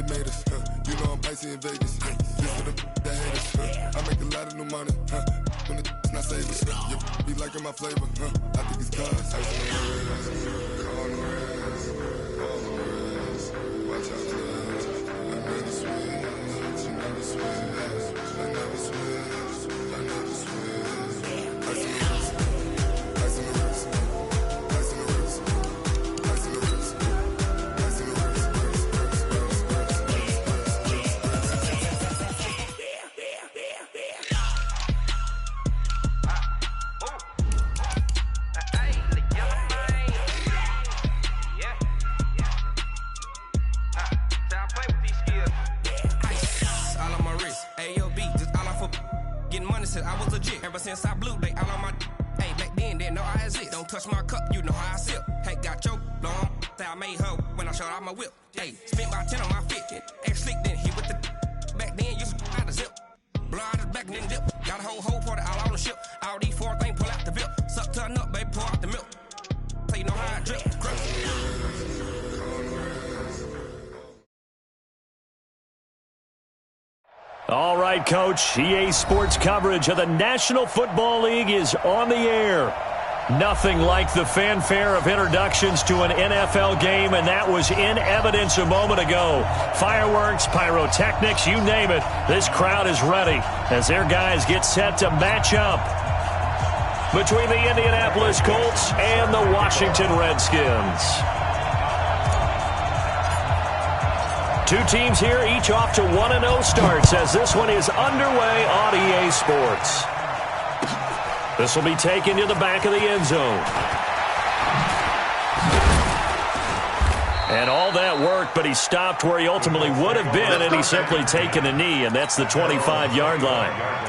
tomatoes. You know I'm icy in Vegas. This for the haters. I make a lot of new money. When it's not savers. You be liking my flavor. I think it's cause. Ice on the wrist. On the wrist. On the wrist. Watch out for this. I never switch. I never switch. I never switch. I never switch. Ice on the wrist. Ice on the wrist. Ice on the wrist. Ice on the wrist. Ice on the wrist. I was legit. Ever since I blew, they all on my hey, back then, didn't know I exist. Don't touch my cup, you know how I sip. Hey, got choked, long. Say I made her when I showed out my whip. Hey, spent about 10 on my fit. Ex-slick, then hit with the back then, used to out the zip. Blow out his back and then dip. Got a whole party all on the ship. All these four things pull out the bip. Suck to a nut, baby, pour out the milk. So you know how I drip. All right, Coach. EA Sports coverage of the National Football League is on the air. Nothing like the fanfare of introductions to an NFL game, and that was in evidence a moment ago. Fireworks, pyrotechnics, you name it. This crowd is ready as their guys get set to match up between the Indianapolis Colts and the Washington Redskins. Two teams here, each off to 1-0 starts as this one is underway on EA Sports. This will be taken to the back of the end zone. And all that worked, but he stopped where he ultimately would have been, and he's simply taken a knee, and that's the 25-yard line.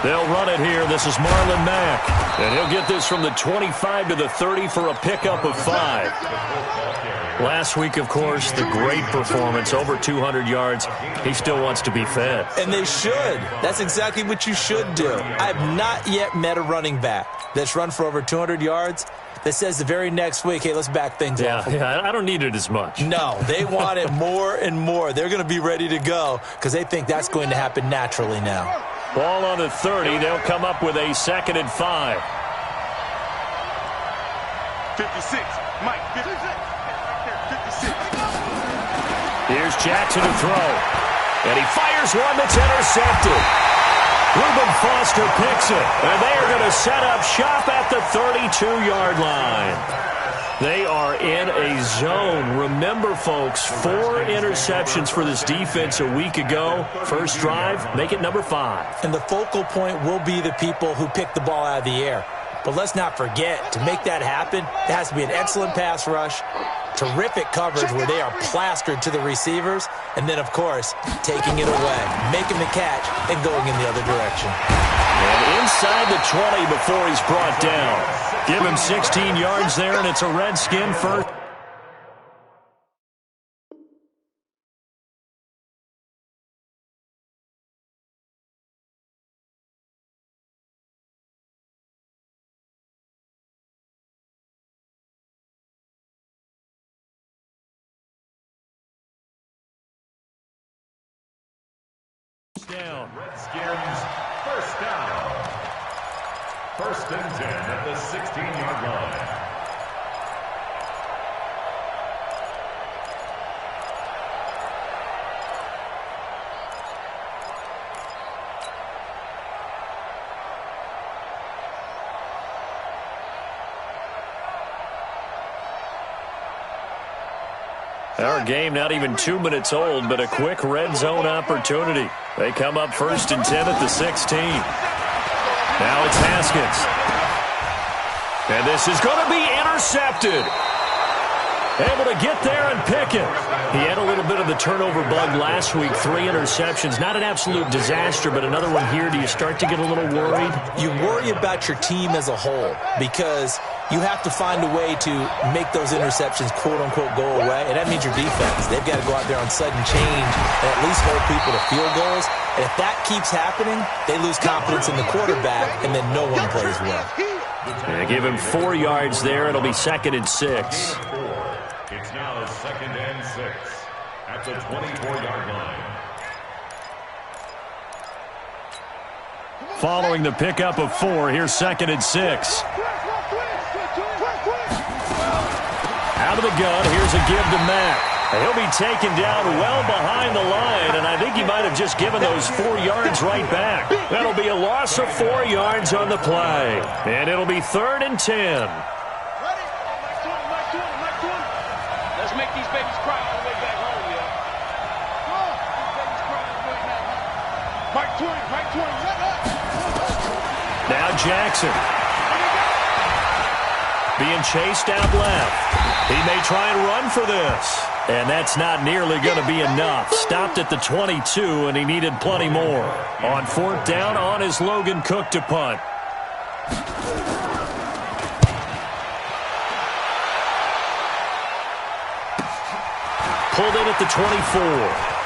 They'll run it here. This is Marlon Mack. And he'll get this from the 25 to the 30 for a pickup of 5. Last week, of course, the great performance, over 200 yards. He still wants to be fed. And they should. That's exactly what you should do. I have not yet met a running back that's run for over 200 yards that says the very next week, hey, let's back things off. Yeah, I don't need it as much. No, they want it more and more. They're going to be ready to go because they think that's going to happen naturally now. Ball on the 30. They'll come up with a 2nd and 5. 56. Mike, 56. 56. Here's Jackson to throw. And he fires one that's intercepted. Reuben Foster picks it. And they are going to set up shop at the 32-yard line. They are in a zone. Remember, folks, 4 interceptions for this defense a week ago. First drive, make it number 5. And the focal point will be the people who pick the ball out of the air. But let's not forget, to make that happen, it has to be an excellent pass rush, terrific coverage where they are plastered to the receivers, and then, of course, taking it away, making the catch, and going in the other direction. And inside the 20 before he's brought down. Give him 16 yards there, and it's a Redskin first. Down. Redskins first down. 1st and 10 at the 16-yard line. Our game not even 2 minutes old, but a quick red zone opportunity. They come up 1st and 10 at the 16. Now it's Haskins. And this is going to be intercepted. Able to get there and pick it. He had a little bit of the turnover bug last week. 3 interceptions. Not an absolute disaster, but another one here. Do you start to get a little worried? You worry about your team as a whole because you have to find a way to make those interceptions, quote-unquote, go away, and that means your defense. They've got to go out there on sudden change and at least hold people to field goals. And if that keeps happening, they lose confidence in the quarterback, and then no one plays well. They give him 4 yards there. It'll be 2nd and 6. It's now 2nd and 6 at the 24-yard line. Following the pickup of 4, here's 2nd and 6. Out of the gun, here's a give to Mack. He'll be taken down well behind the line, and I think he might have just given those 4 yards right back. That'll be a loss of 4 yards on the play, and it'll be 3rd and 10. Let's make these babies cry all the way back home, yeah. Mike 20, Mike 20. Now Jackson. Being chased out left. He may try and run for this. And that's not nearly going to be enough. Stopped at the 22, and he needed plenty more. On 4th down, on is Logan Cook to punt. Pulled in at the 24.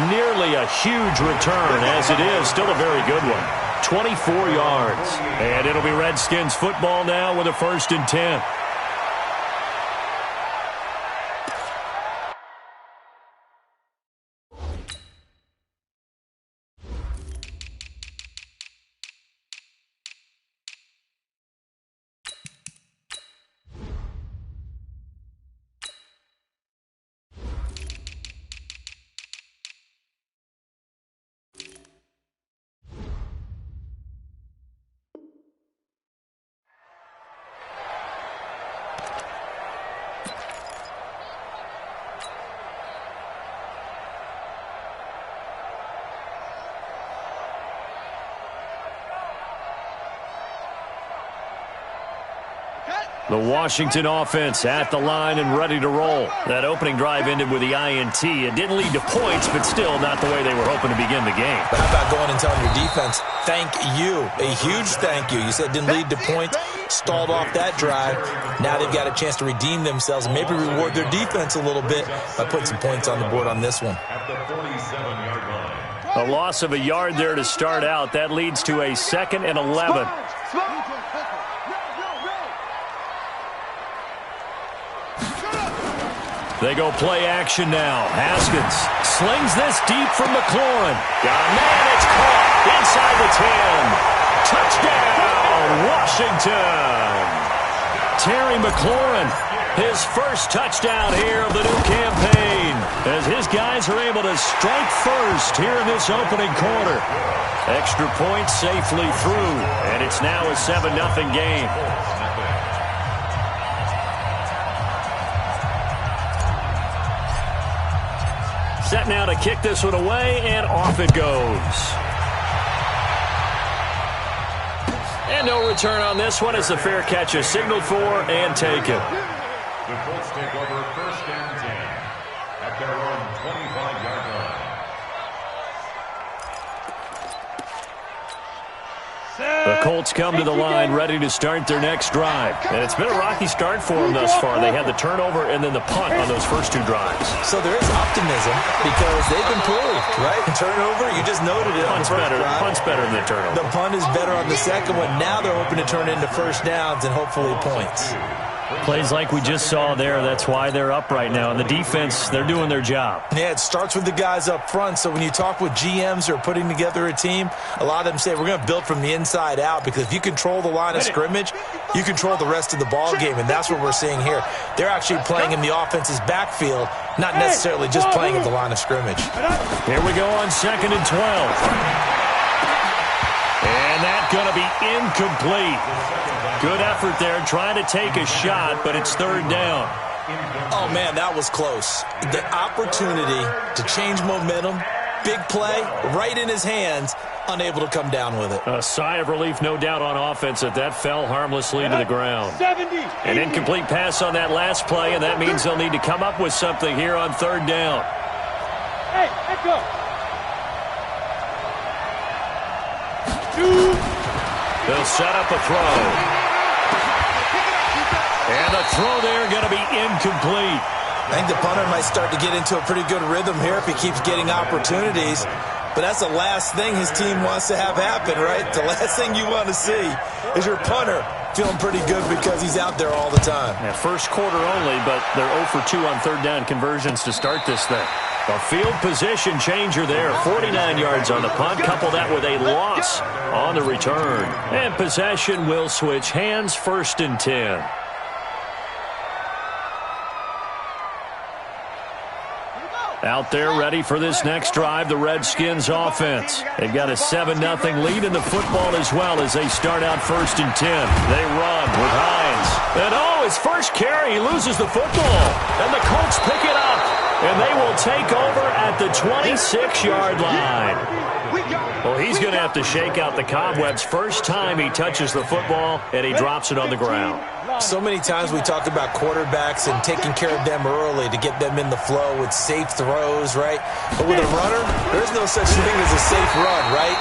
Nearly a huge return, as it is. Still a very good one. 24 yards. And it'll be Redskins football now with a 1st and 10. The Washington offense at the line and ready to roll. That opening drive ended with the INT. It didn't lead to points, but still not the way they were hoping to begin the game. But how about going and telling your defense, thank you, a huge thank you. You said it didn't lead to points, stalled off that drive. Now they've got a chance to redeem themselves and maybe reward their defense a little bit by putting some points on the board on this one. At the 47-yard line. A loss of a yard there to start out. That leads to a 2nd and 11. They go play action now. Haskins slings this deep from McLaurin. Got a man, it's caught inside the 10. Touchdown, Washington. Terry McLaurin, his first touchdown here of the new campaign, as his guys are able to strike first here in this opening quarter. Extra point safely through, and it's now a 7-0 game. Set now to kick this one away, and off it goes. And no return on this one as the fair catch is signaled for and taken. The Colts take over 1st and 10 at their own 25-yard line. The Colts come to the line ready to start their next drive. And it's been a rocky start for them thus far. They had the turnover and then the punt on those first 2 drives. So there is optimism because they've improved, right? Turnover, you just noted it. Punt's better than the turnover. The punt is better on the second one. Now they're hoping to turn into 1st downs and hopefully points. Plays like we just saw there. That's why they're up right now. And the defense, they're doing their job. Yeah, it starts with the guys up front. So when you talk with GMs who are putting together a team, a lot of them say we're going to build from the inside out because if you control the line of scrimmage, you control the rest of the ball game. And that's what we're seeing here. They're actually playing in the offense's backfield, not necessarily just playing at the line of scrimmage. Here we go on 2nd and 12. And that's going to be incomplete. Good effort there, trying to take a shot, but it's 3rd down. Oh, man, that was close. The opportunity to change momentum, big play, right in his hands, unable to come down with it. A sigh of relief, no doubt, on offense that fell harmlessly to the ground. An incomplete pass on that last play, and that means they'll need to come up with something here on 3rd down. Hey, let's go. They'll set up a throw. And the throw there going to be incomplete. I think the punter might start to get into a pretty good rhythm here if he keeps getting opportunities. But that's the last thing his team wants to have happen, right? The last thing you want to see is your punter feeling pretty good because he's out there all the time. Yeah, first quarter only, but they're 0 for 2 on third down conversions to start this thing. A field position changer there. 49 yards on the punt. Couple that with a loss on the return. And possession will switch hands, 1st and 10. Out there ready for this next drive, the Redskins offense. They've got a 7-0 lead in the football as well as they start out 1st and 10. They run with Hines. And his first carry, he loses the football. And the Colts pick it up. And they will take over at the 26-yard line. Well, he's going to have to shake out the cobwebs first time he touches the football, and he drops it on the ground. So many times we talk about quarterbacks and taking care of them early to get them in the flow with safe throws, right? But with a runner, there's no such thing as a safe run, right?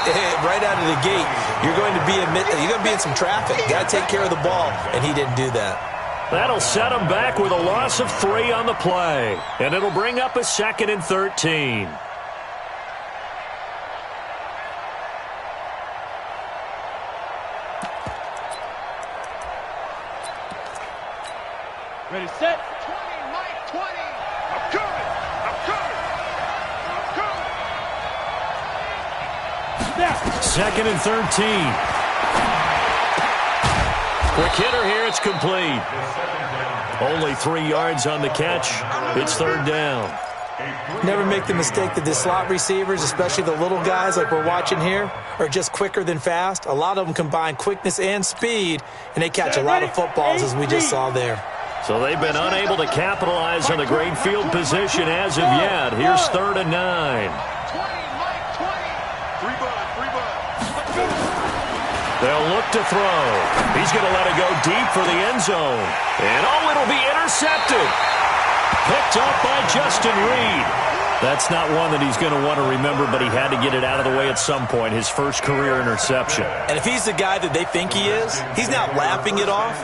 Right out of the gate, you're going to be in some traffic. Got to take care of the ball, and he didn't do that. That'll set him back with a loss of 3 on the play, and it'll bring up a 2nd and 13. Ready, set. 20, Mike, 20. I'm coming. I'm coming. I'm coming. Snap. 2nd and 13. Quick hitter here. It's complete. Only 3 yards on the catch. It's 3rd down. Never make the mistake that the slot receivers, especially the little guys like we're watching here, are just quicker than fast. A lot of them combine quickness and speed, and they catch a lot of footballs as we just saw there. So they've been unable to capitalize on the great field position as of yet. Here's 3rd and 9. 20, Mike, 20. Free bud. They'll look to throw. He's going to let it go deep for the end zone. And it'll be intercepted. Picked up by Justin Reed. That's not one that he's going to want to remember, but he had to get it out of the way at some point. His first career interception. And if he's the guy that they think he is, he's not laughing it off,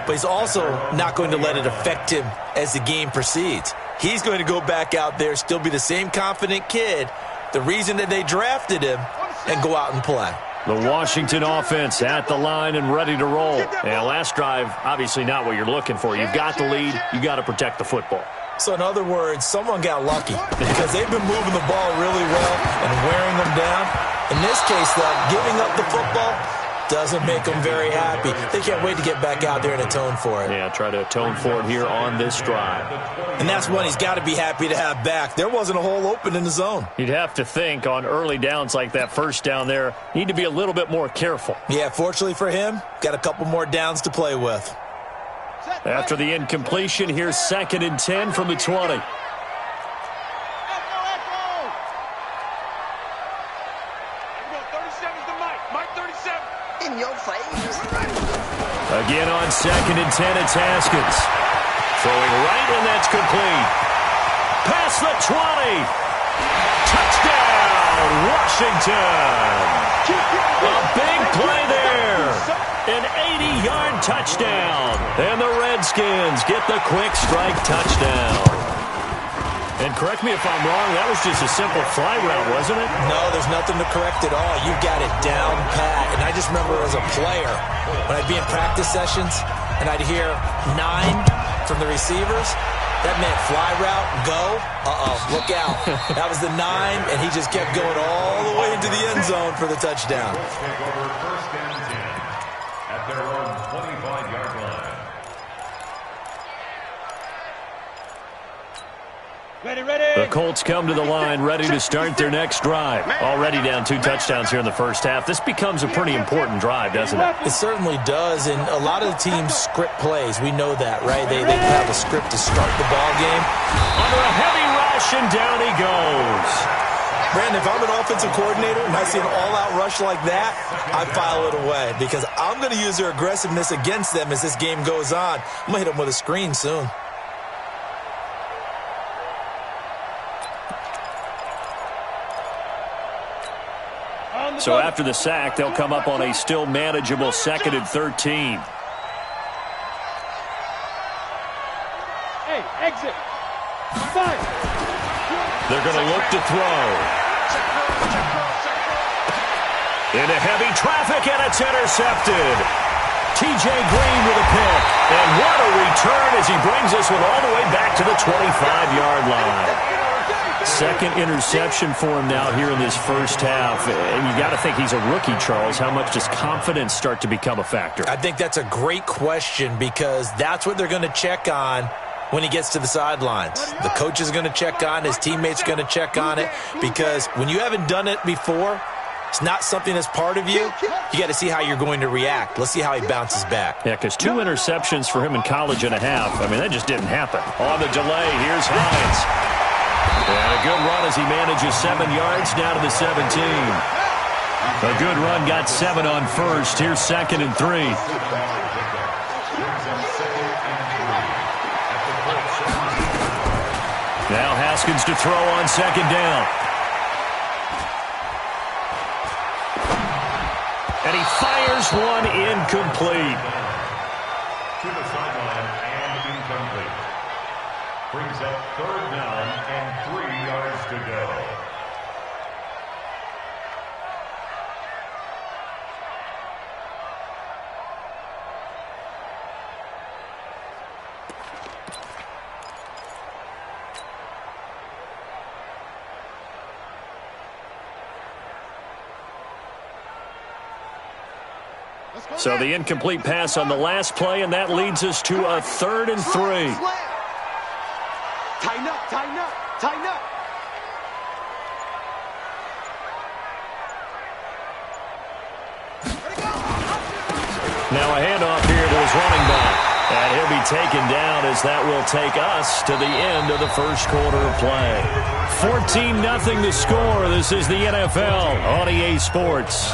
but he's also not going to let it affect him as the game proceeds. He's going to go back out there, still be the same confident kid, the reason that they drafted him, and go out and play. The Washington offense at the line and ready to roll. And last drive, obviously not what you're looking for. You've got the lead. You've got to protect the football. So in other words, someone got lucky because they've been moving the ball really well and wearing them down. In this case, though, giving up the football doesn't make them very happy. They can't wait to get back out there and atone for it. Yeah, try to atone for it here on this drive. And that's one he's got to be happy to have back. There wasn't a hole open in the zone. You'd have to think on early downs like that first down there, need to be a little bit more careful. Yeah, fortunately for him, got a couple more downs to play with. After the incompletion, here's 2nd and 10 from the 20. Again on 2nd and 10, it's Haskins. Throwing right, and that's complete. Past the 20. Touchdown, Washington. A big play there. An 80-yard touchdown. And the Redskins get the quick strike touchdown. And correct me if I'm wrong, that was just a simple fly route, wasn't it? No, there's nothing to correct at all. You got it down pat. And I just remember as a player, when I'd be in practice sessions and I'd hear 9 from the receivers, that meant fly route, go, look out. That was the 9, and he just kept going all the way into the end zone for the touchdown. First and 10 at their own 25-yard line. The Colts come to the line ready to start their next drive. Already down 2 touchdowns here in the first half. This becomes a pretty important drive, doesn't it? It certainly does, and a lot of the teams script plays. We know that, right? They have a script to start the ball game. Under a heavy rush, and down he goes. Brandon, if I'm an offensive coordinator and I see an all-out rush like that, I file it away because I'm going to use their aggressiveness against them as this game goes on. I'm going to hit them with a screen soon. So after the sack, they'll come up on a still manageable 2nd and 13. Hey, exit. Fine. They're going to look to throw. Into heavy traffic, and it's intercepted. T.J. Green with a pick. And what a return as he brings this one all the way back to the 25-yard line. Second interception for him now here in this first half. And you got to think he's a rookie, Charles. How much does confidence start to become a factor? I think that's a great question because that's what they're going to check on when he gets to the sidelines. The coach is going to check on it. His teammates are going to check on it because when you haven't done it before, it's not something that's part of you. You got to see how you're going to react. Let's see how he bounces back. Yeah, because 2 interceptions for him in college and a half. I mean, that just didn't happen. On the delay, here's Hines. And a good run as he manages 7 yards down to the 17. A good run, got 7 on first. Here's 2nd and 3. Now Haskins to throw on 2nd down. And he fires one incomplete. To the sideline and incomplete. Brings up 3rd down and 3 yards to go. So the incomplete pass on the last play, and that leads us to a 3rd and 3. Tighten up, tighten up, tighten up. Now a handoff here to his running back. And he'll be taken down as that will take us to the end of the first quarter of play. 14-0 the score. This is the NFL on EA Sports.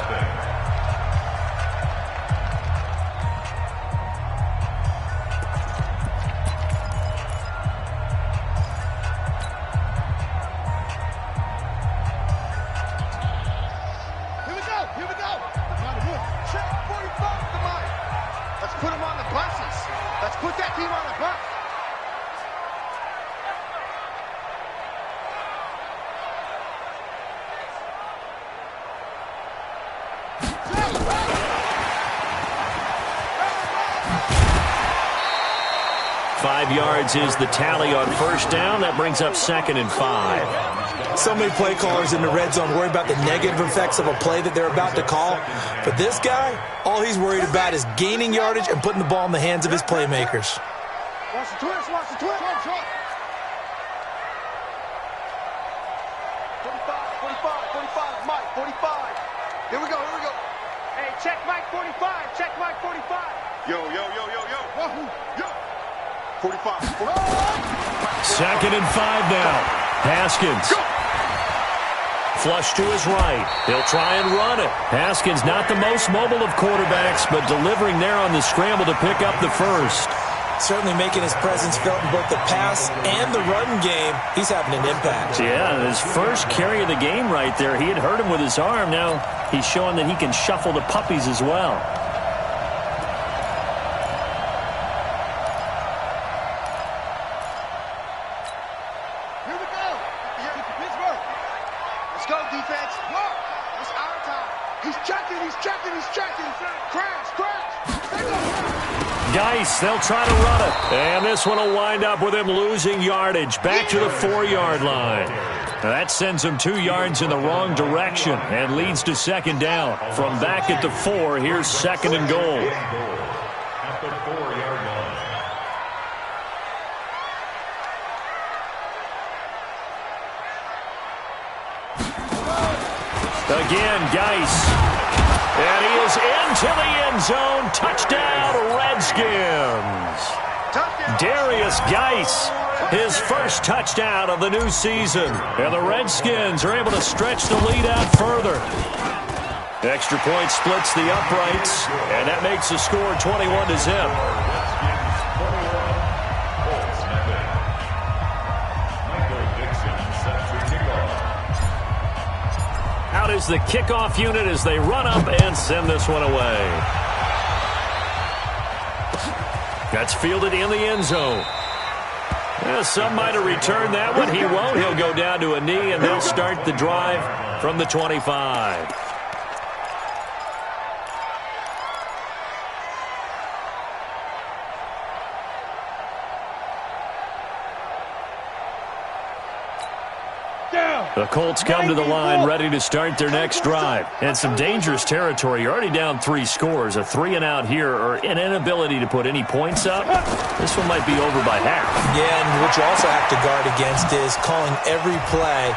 Is the tally on first down. That brings up 2nd and 5. So many play callers in the red zone worry about the negative effects of a play that they're about to call. But this guy, all he's worried about is gaining yardage and putting the ball in the hands of his playmakers. Watch the twist, watch the twist. 45, 45, Mike, 45. Here we go, here we go. Hey, check Mike 45, check Mike 45. Yo. 45. 2nd and 5 now. Haskins. Flush to his right. He'll try and run it. Haskins not the most mobile of quarterbacks, but delivering there on the scramble to pick up the first. Certainly making his presence felt in both the pass and the run game. He's having an impact. Yeah, his first carry of the game right there. He had hurt him with his arm. Now he's showing that he can shuffle the puppies as well. They'll try to run it. And this one will wind up with him losing yardage back to the 4-yard line. That sends him 2 yards in the wrong direction and leads to 2nd down. From back at the 4, here's 2nd and goal. At the 4-yard line. Again, Geis. And he is into the end zone. Touchdown, Redskins. Darius Geis, his first touchdown of the new season. And the Redskins are able to stretch the lead out further. Extra point splits the uprights, and that makes the score 21-0. is the kickoff unit as they run up and send this one away. That's fielded in the end zone. Well, some might have returned that one. He won't. He'll go down to a knee, and they'll start the drive from the 25. The Colts come to the line ready to start their next drive. And some dangerous territory. You're already down 3 scores. A 3-and-out here or an inability to put any points up. This one might be over by half. Yeah, and what you also have to guard against is calling every play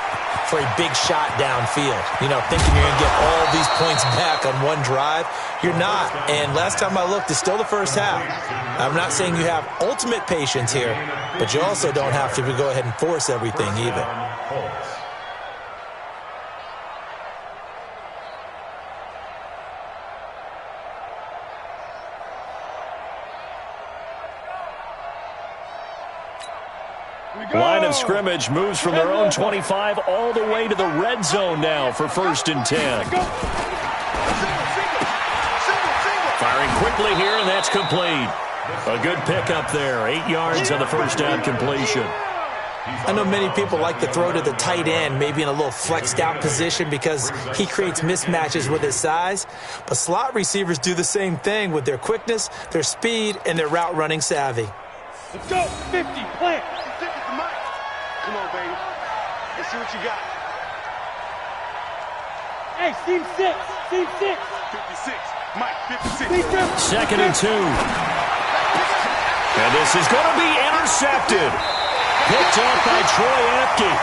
for a big shot downfield. You know, thinking you're going to get all these points back on one drive. You're not. And last time I looked, it's still the first half. I'm not saying you have ultimate patience here, but you also don't have to go ahead and force everything either. Line of scrimmage moves from their own 25 all the way to the red zone now for 1st and 10. Firing quickly here, and that's complete. A good pickup there. 8 yards on the first down completion. I know many people like to throw to the tight end, maybe in a little flexed out position because he creates mismatches with his size. But slot receivers do the same thing with their quickness, their speed, and their route running savvy. Let's go. 50, plant. Come on, baby. Let's see what you got. Hey, seam 6. Seam 6. 56. Mike, 56. 2nd and 2. And this is going to be intercepted. Picked off by Troy Apke.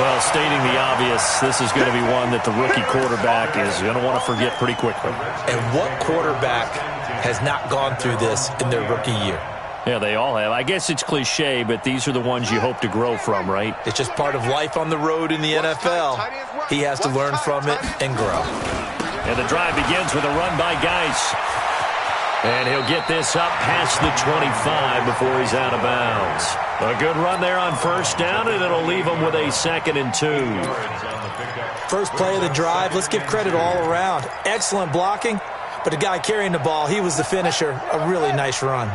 Well, stating the obvious, this is going to be one that the rookie quarterback is going to want to forget pretty quickly. And what quarterback has not gone through this in their rookie year? Yeah, they all have. I guess it's cliche, but these are the ones you hope to grow from, right? It's just part of life on the road in the NFL. He has to learn from it and grow. And the drive begins with a run by Geis. And he'll get this up past the 25 before he's out of bounds. A good run there on 1st down, and it'll leave him with a 2nd and 2. First play of the drive, let's give credit all around. Excellent blocking, but the guy carrying the ball, he was the finisher. A really nice run.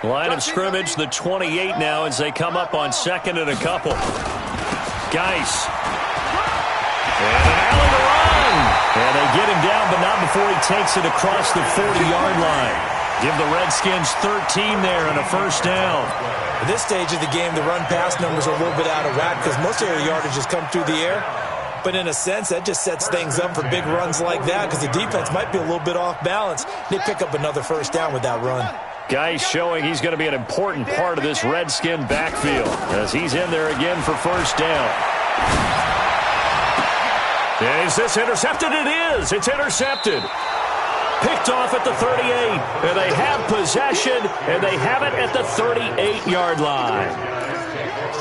Line of scrimmage, the 28 now as they come up on 2nd and a couple. Geis. And an alley to run. And they get him down, but not before he takes it across the 30-yard line. Give the Redskins 13 there and a 1st down. At this stage of the game, the run-pass numbers are a little bit out of whack because most of their yardage has come through the air. But in a sense, that just sets things up for big runs like that because the defense might be a little bit off balance. They pick up another 1st down with that run. Geis showing he's going to be an important part of this Redskin backfield as he's in there again for 1st down. Is this intercepted? It is. It's intercepted. Picked off at the 38. And they have possession, and they have it at the 38-yard line.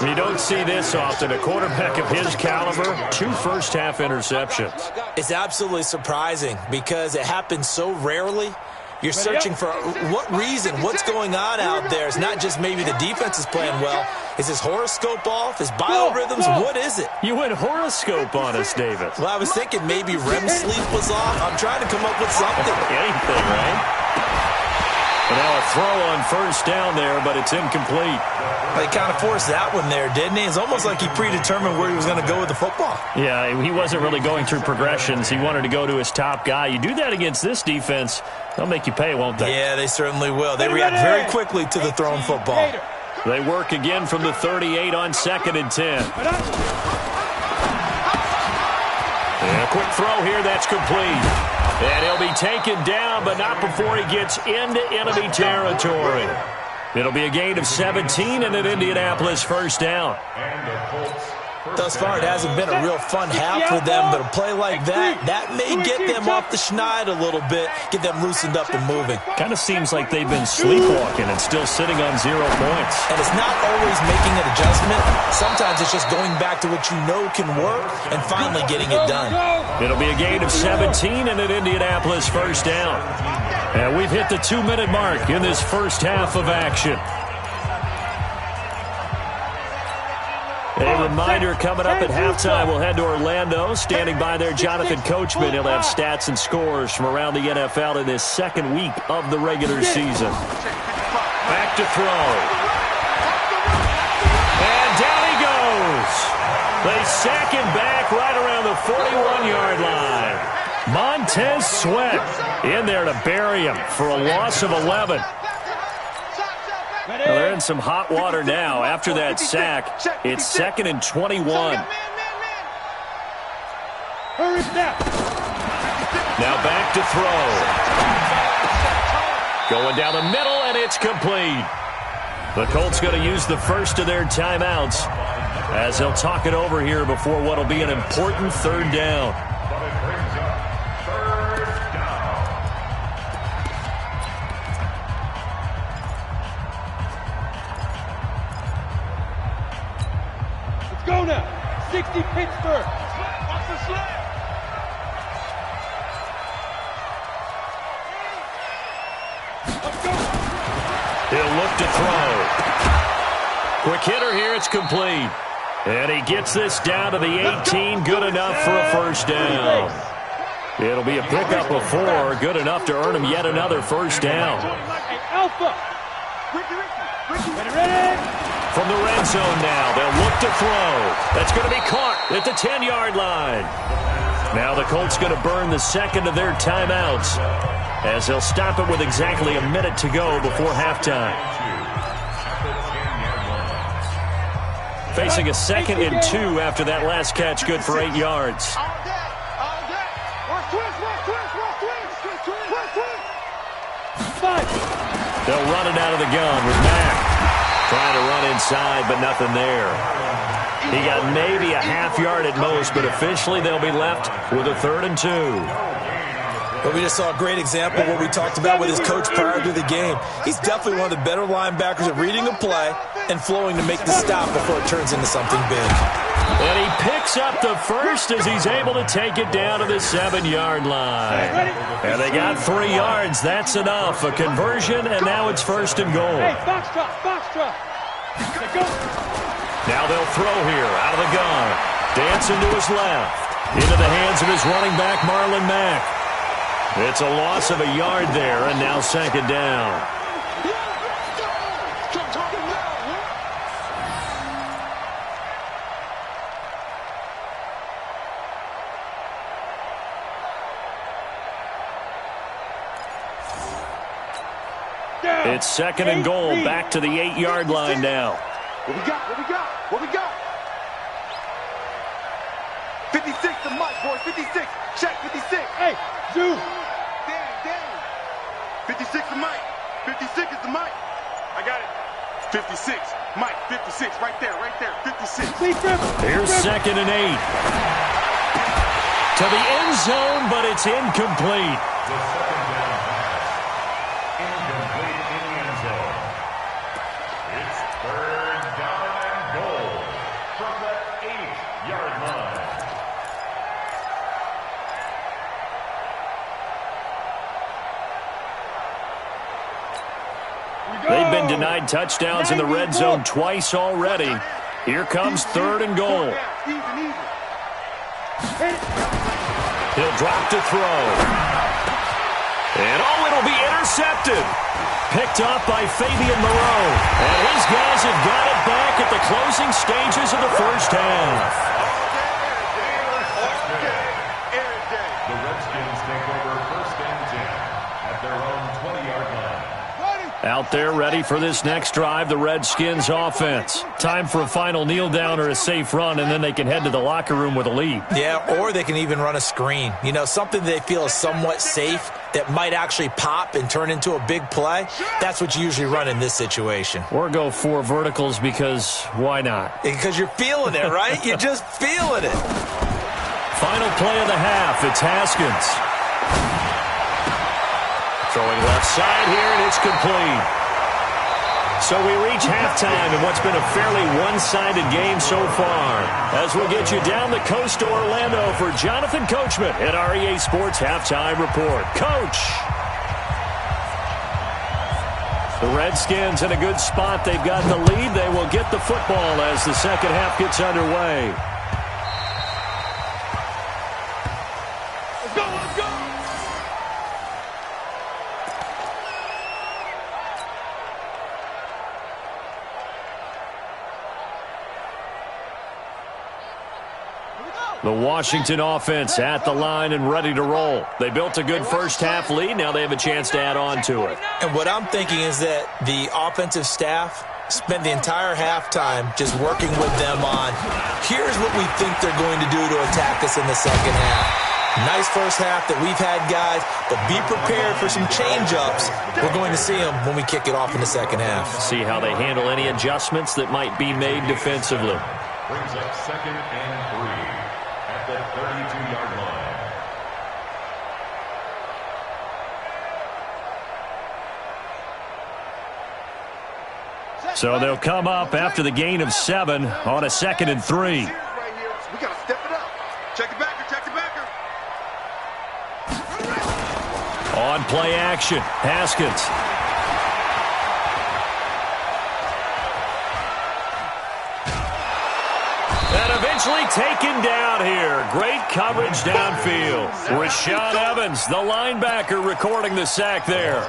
You don't see this often. A quarterback of his caliber, 2 first-half interceptions. It's absolutely surprising because it happens so rarely. You're searching for what reason, what's going on out there. It's not just maybe the defense is playing well. Is his horoscope off? His biorhythms? What is it? You went horoscope on us, David. Well, I was thinking maybe REM sleep was off. I'm trying to come up with something. Anything, right? But now a throw on 1st down there, but it's incomplete. He kind of forced that one there, didn't he? It's almost like he predetermined where he was going to go with the football. Yeah, he wasn't really going through progressions. He wanted to go to his top guy. You do that against this defense, they'll make you pay, won't they? Yeah, they certainly will. They react very quickly to the thrown football. They work again from the 38 on 2nd and 10. And a quick throw here, that's complete. And he'll be taken down, but not before he gets into enemy territory. It'll be a gain of 17 and an Indianapolis 1st down. Thus far, it hasn't been a real fun half for them, but a play like that may get them off the schneid a little bit, get them loosened up and moving. Kind of seems like they've been sleepwalking and still sitting on 0 points. And it's not always making an adjustment. Sometimes it's just going back to what you know can work and finally getting it done. It'll be a gain of 17 and an Indianapolis 1st down. And we've hit the 2-minute mark in this first half of action. A reminder coming up at halftime, we'll head to Orlando. Standing by there, Jonathan Coachman. He'll have stats and scores from around the NFL in this second week of the regular season. Back to throw. And down he goes. They sack him back right around the 41-yard line. Montez Sweat in there to bury him for a loss of 11. Well, they're in some hot water now. After that sack, it's 2nd and 21. Now back to throw. Going down the middle, and it's complete. The Colts going to use the first of their timeouts as they'll talk it over here before what will be an important third down. Go now. 60 Pittsburgh. Watch the slap. Let's go. He'll look to throw. Quick hitter here. It's complete. And he gets this down to the 18. Good enough for a first down. It'll be a pickup of 4. Good enough to earn him yet another first down. Alpha. Ready. From the red zone now, they'll look to throw. That's going to be caught at the 10-yard line. Now the Colts going to burn the second of their timeouts as they'll stop it with exactly a minute to go before halftime. Facing a 2nd and 2 after that last catch, good for 8 yards. They'll run it out of the gun with Mack. Trying to run inside, but nothing there. He got maybe a half yard at most, but officially they'll be left with a 3rd and 2. But we just saw a great example of what we talked about with his coach prior to the game. He's definitely one of the better linebackers at reading a play and flowing to make the stop before it turns into something big. And he picks up the first as he's able to take it down to the 7-yard line. And they got 3 yards. That's enough. A conversion, and now it's 1st and goal. Hey, box drop. Now they'll throw here out of the gun. Dancing to his left. Into the hands of his running back, Marlon Mack. It's a loss of a yard there, and now 2nd down. It's 2nd and goal, back to the 8-yard line now. What we got? 56 to Mike, boy. 56. Check 56. Hey, Zoo. Damn. 56 to Mike. 56 is the Mike. I got it. 56. Mike, 56. Right there. 56. Here's 2nd and 8. To the end zone, but it's incomplete. The 2nd down pass. Incomplete in the end zone. It's 3rd down and goal from the 8-yard line. They've been denied touchdowns in the red zone twice already. Here comes 3rd and goal. He'll drop to throw. And it'll be intercepted. Picked off by Fabian Moreau. And his guys have got it back at the closing stages of the first half. The Redskins take over 1st and 10 at their own 20-yard line. Out there ready for this next drive, the Redskins offense. Time for a final kneel down or a safe run, and then they can head to the locker room with a lead. Yeah, or they can even run a screen. You know, something they feel is somewhat safe that might actually pop and turn into a big play. That's what you usually run in this situation. Or go 4 verticals because why not? Because you're feeling it, right? You're just feeling it. Final play of the half. It's Haskins. Throwing left side here, and it's complete. So we reach halftime in what's been a fairly one-sided game so far. As we'll get you down the coast to Orlando for Jonathan Coachman at our EA Sports Halftime Report. Coach. The Redskins in a good spot. They've got the lead. They will get the football as the second half gets underway. Let's go, let's go! The Washington offense at the line and ready to roll. They built a good first half lead. Now they have a chance to add on to it. And what I'm thinking is that the offensive staff spent the entire halftime just working with them on, here's what we think they're going to do to attack us in the second half. Nice first half that we've had, guys, but be prepared for some change-ups. We're going to see them when we kick it off in the second half. See how they handle any adjustments that might be made defensively. Brings up 2nd and 3 at the 32-yard line. So they'll come up after the gain of 7 on a 2nd and 3. We got to step it up. Check the backer, check the backer. On play action, Haskins. And eventually taken down here. Great coverage downfield. Rashaan Evans, the linebacker, recording the sack there.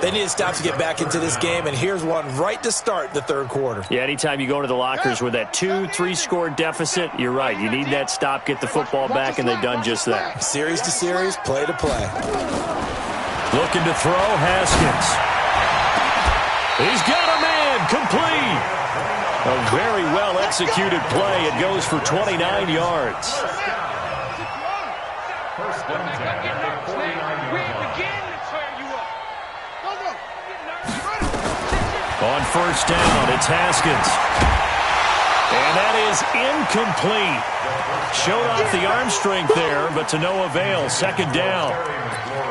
They need to stop to get back into this game, and here's one right to start the third quarter. Yeah, anytime you go to the lockers with that 2-3 score deficit, you're right. You need that stop, get the football back, and they've done just that. Series to series, play to play. Looking to throw, Haskins. He's got a man, complete. A very well-executed play. It goes for 29 yards. First down at the 49-yard line. On first down, it's Haskins. And that is incomplete. Showed off the arm strength there, but to no avail. Second down.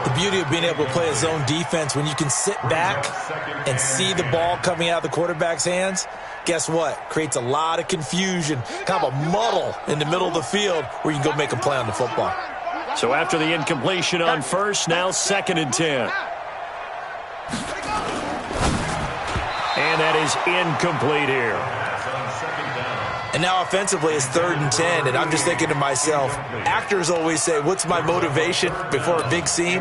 The beauty of being able to play a zone defense, when you can sit back and see the ball coming out of the quarterback's hands, guess what? Creates a lot of confusion, kind of a muddle in the middle of the field where you can go make a play on the football. So after the incompletion on first, now 2nd and 10. And that is incomplete here. And now offensively it's 3rd and 10, and I'm just thinking to myself, actors always say, what's my motivation before a big scene?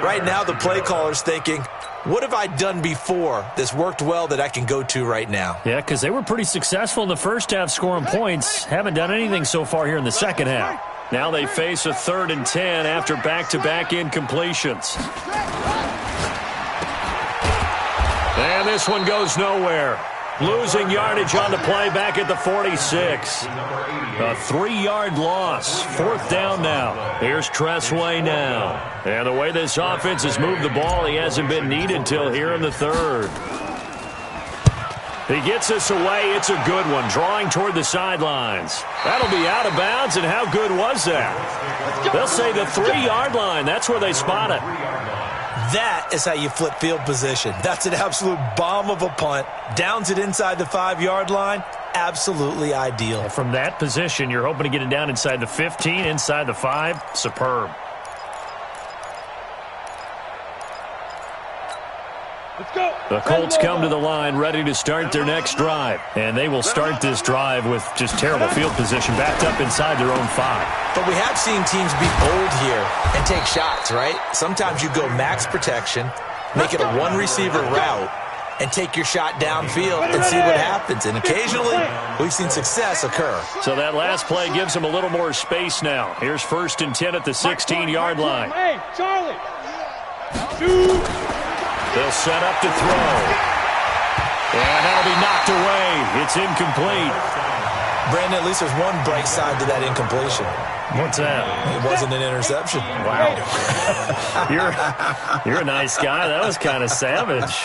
Right now the play caller's thinking, what have I done before that's worked well that I can go to right now? Yeah, because they were pretty successful in the first half scoring points. Haven't done anything so far here in the second half. Now they face a 3rd and 10 after back-to-back incompletions. And this one goes nowhere. Losing yardage on the play back at the 46. A 3-yard loss. 4th down now. Here's Tressway now. And the way this offense has moved the ball, he hasn't been needed till here in the 3rd. He gets us away. It's a good one. Drawing toward the sidelines. That'll be out of bounds, and how good was that? They'll say the 3-yard line. That's where they spot it. That is how you flip field position. That's an absolute bomb of a punt. Downs it inside the 5-yard line. Absolutely ideal. From that position, you're hoping to get it down inside the 15, inside the 5. Superb. Let's go. The Colts come to the line ready to start their next drive. And they will start this drive with just terrible field position, backed up inside their own 5. But we have seen teams be bold here and take shots, right? Sometimes you go max protection, make it a one-receiver route, and take your shot downfield and see what happens. And occasionally, we've seen success occur. So that last play gives them a little more space now. Here's 1st and 10 at the 16-yard line. Hey, Charlie. Shoot. They'll set up to throw. And that'll be knocked away. It's incomplete. Brandon, at least there's one bright side to that incompletion. What's that? It wasn't an interception. Wow. You're a nice guy. That was kind of savage.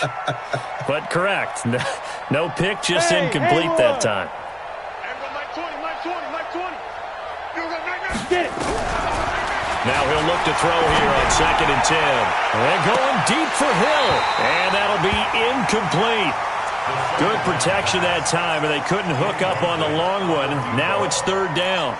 But correct. No pick, just incomplete that time. Mike 20, Mike 20, Mike 20. Get it. Now he'll look to throw here on 2nd and 10. And going deep for Hill. And that'll be incomplete. Good protection that time, and they couldn't hook up on the long one. Now it's 3rd down.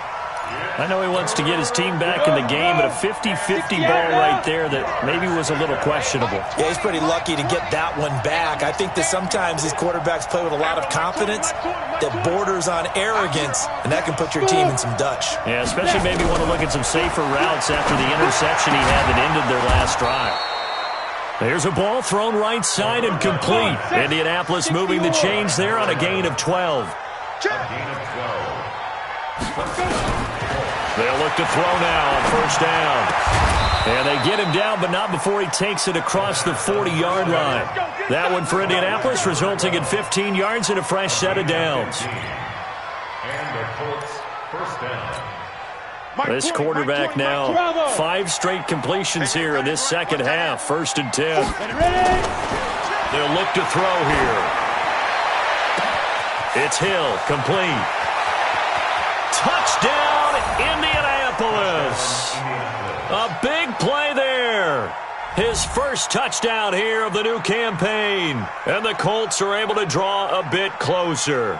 I know he wants to get his team back in the game, but a 50-50 ball right there that maybe was a little questionable. Yeah, he's pretty lucky to get that one back. I think that sometimes these quarterbacks play with a lot of confidence that borders on arrogance, and that can put your team in some Dutch. Yeah, especially maybe want to look at some safer routes after the interception he had that ended their last drive. There's a ball thrown right side and complete. Indianapolis moving the chains there on a gain of 12. They'll look to throw now on first down. And they get him down, but not before he takes it across the 40-yard line. That one for Indianapolis, resulting in 15 yards and a fresh set of downs. And the Colts first down. This quarterback now 5 straight completions here in this second half. 1st and 10. They'll look to throw here. It's Hill, complete. Touchdown, Indianapolis. A big play there. His first touchdown here of the new campaign. And the Colts are able to draw a bit closer.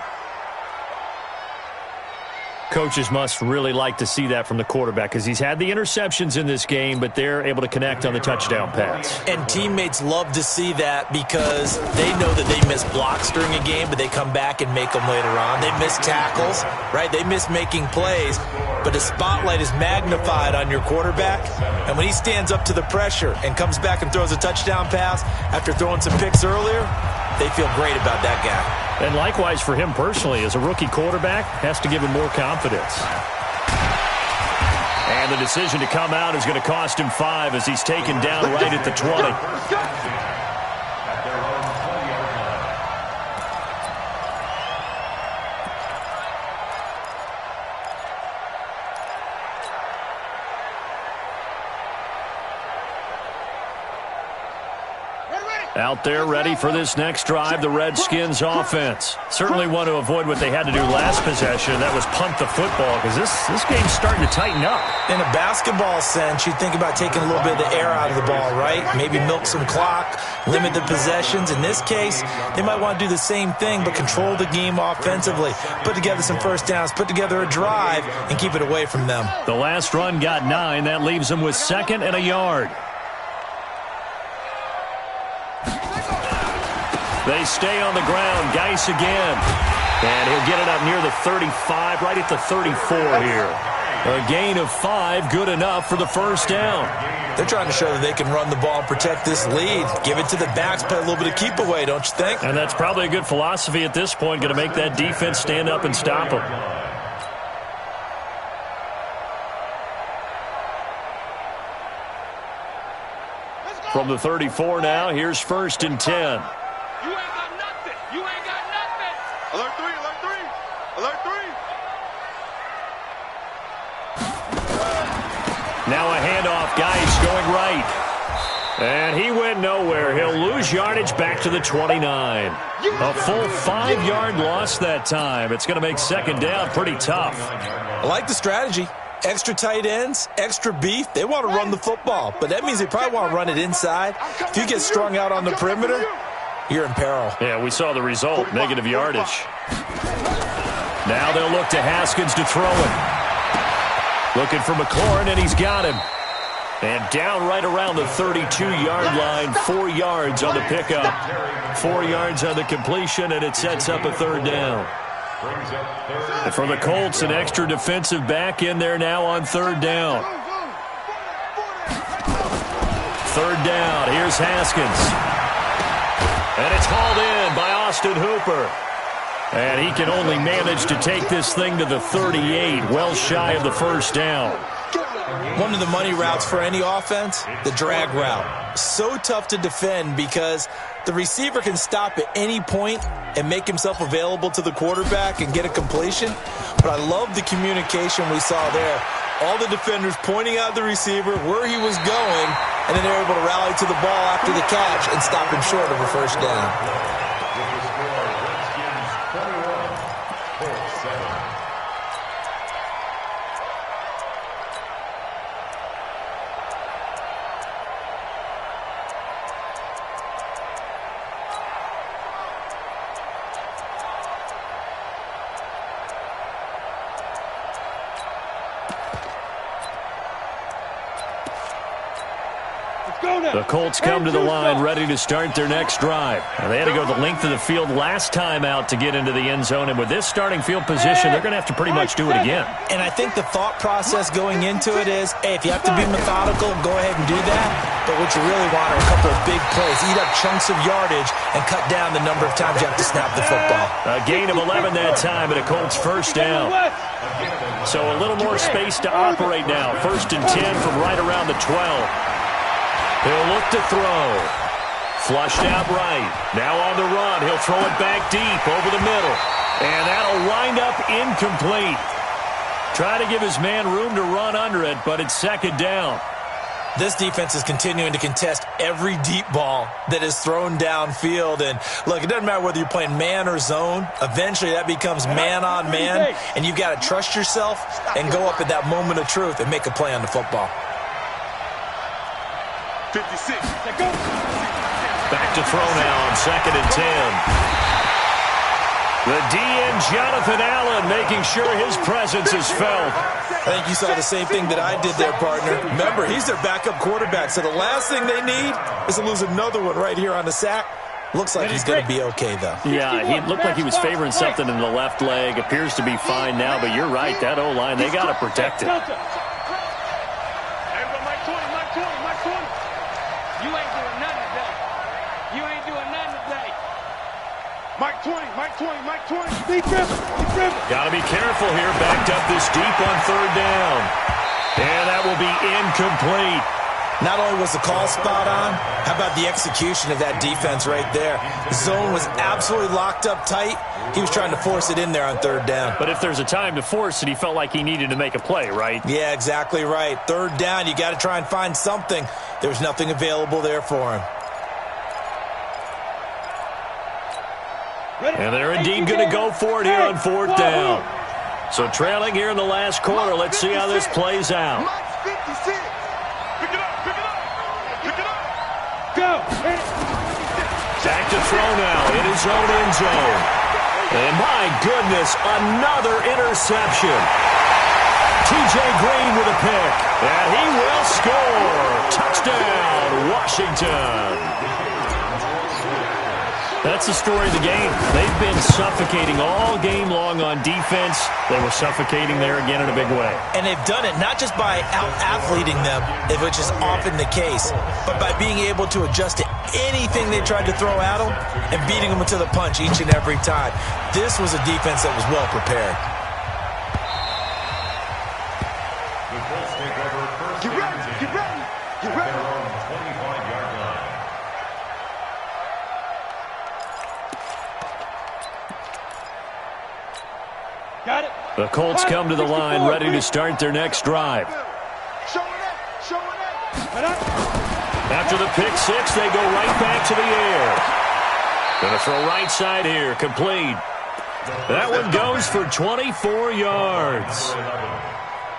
Coaches must really like to see that from the quarterback because he's had the interceptions in this game, but they're able to connect on the touchdown pass. And teammates love to see that because they know that they miss blocks during a game, but they come back and make them later on. They miss tackles, right? They miss making plays, but the spotlight is magnified on your quarterback. And when he stands up to the pressure and comes back and throws a touchdown pass after throwing some picks earlier, they feel great about that guy. And likewise for him personally, as a rookie quarterback, has to give him more confidence. And the decision to come out is going to cost him 5 as he's taken down right at the 20. Out there ready for this next drive, the Redskins offense. Certainly want to avoid what they had to do last possession. That was punt the football because this game's starting to tighten up. In a basketball sense, you think about taking a little bit of the air out of the ball, right? Maybe milk some clock, limit the possessions. In this case, they might want to do the same thing but control the game offensively. Put together some first downs, put together a drive, and keep it away from them. The last run got 9. That leaves them with 2nd and a yard. They stay on the ground. Geis again. And he'll get it up near the 35, right at the 34 here. A gain of 5, good enough for the first down. They're trying to show that they can run the ball and protect this lead. Give it to the backs, play a little bit of keep away, don't you think? And that's probably a good philosophy at this point, going to make that defense stand up and stop them. From the 34 now, here's 1st and 10. You ain't got nothing. You ain't got nothing. Alert 3, alert 3. Alert 3. Now a handoff, Geis going right. And he went nowhere. He'll lose yardage back to the 29. A full 5-yard loss that time. It's going to make 2nd down pretty tough. I like the strategy. Extra tight ends, extra beef. They want to run the football, but that means they probably want to run it inside. If you get strung out on the perimeter, you're in peril. Yeah, we saw the result, negative yardage. Now they'll look to Haskins to throw it. Looking for McLaurin, and he's got him. And down right around the 32-yard line, 4 yards on the pickup. 4 yards on the completion, and it sets up a 3rd down. And for the Colts, an extra defensive back in there now on 3rd down. 3rd down, here's Haskins. And it's hauled in by Austin Hooper. And he can only manage to take this thing to the 38, well shy of the first down. One of the money routes for any offense, the drag route. So tough to defend because the receiver can stop at any point and make himself available to the quarterback and get a completion. But I love the communication we saw there. All the defenders pointing out the receiver, where he was going, and then they're able to rally to the ball after the catch and stop him short of a first down. The Colts come to the line ready to start their next drive. Now, they had to go the length of the field last time out to get into the end zone, and with this starting field position, they're going to have to pretty much do it again. And I think the thought process going into it is, hey, if you have to be methodical, go ahead and do that. But what you really want are a couple of big plays. Eat up chunks of yardage and cut down the number of times you have to snap the football. A gain of 11 that time, and a Colts first down. So a little more space to operate now. 1st and 10 from right around the 12. He'll look to throw. Flushed out right. Now on the run. He'll throw it back deep over the middle. And that'll wind up incomplete. Try to give his man room to run under it, but it's 2nd down. This defense is continuing to contest every deep ball that is thrown downfield. And, look, it doesn't matter whether you're playing man or zone. Eventually, that becomes man-on-man, and you've got to trust yourself and go up at that moment of truth and make a play on the football. 56. Back to throw now on 2nd and 10. The DN, Jonathan Allen, making sure his presence is felt. I think you saw the same thing that I did there, partner. Remember, he's their backup quarterback, so the last thing they need is to lose another one right here on the sack. Looks like he's going to be okay, though. Yeah, he looked like he was favoring something in the left leg. Appears to be fine now, but you're right. That O-line, they got to protect it. Mike 20, Mike 20, Mike 20. Got to be careful here. Backed up this deep on 3rd down. And that will be incomplete. Not only was the call spot on, how about the execution of that defense right there? The zone was absolutely locked up tight. He was trying to force it in there on 3rd down. But if there's a time to force it, he felt like he needed to make a play, right? Yeah, exactly right. 3rd down, you got to try and find something. There's nothing available there for him. And they're indeed going to go for it here on 4th down. So trailing here in the last quarter. Let's see how this plays out. Pick it up, pick it up, pick it up. Go. Back to throw now in his own end zone. And my goodness, another interception. T.J. Green with a pick. And he will score. Touchdown, Washington. That's the story of the game. They've been suffocating all game long on defense. They were suffocating there again in a big way. And they've done it not just by out-athleting them, which is often the case, but by being able to adjust to anything they tried to throw at them and beating them to the punch each and every time. This was a defense that was well prepared. The Colts take over 1st and 10. Get ready. Their own 25-yard line. Got it. The Colts come to the line ready to start their next drive. After the pick six, they go right back to the air. Going to throw right side here, complete. That one goes for 24 yards.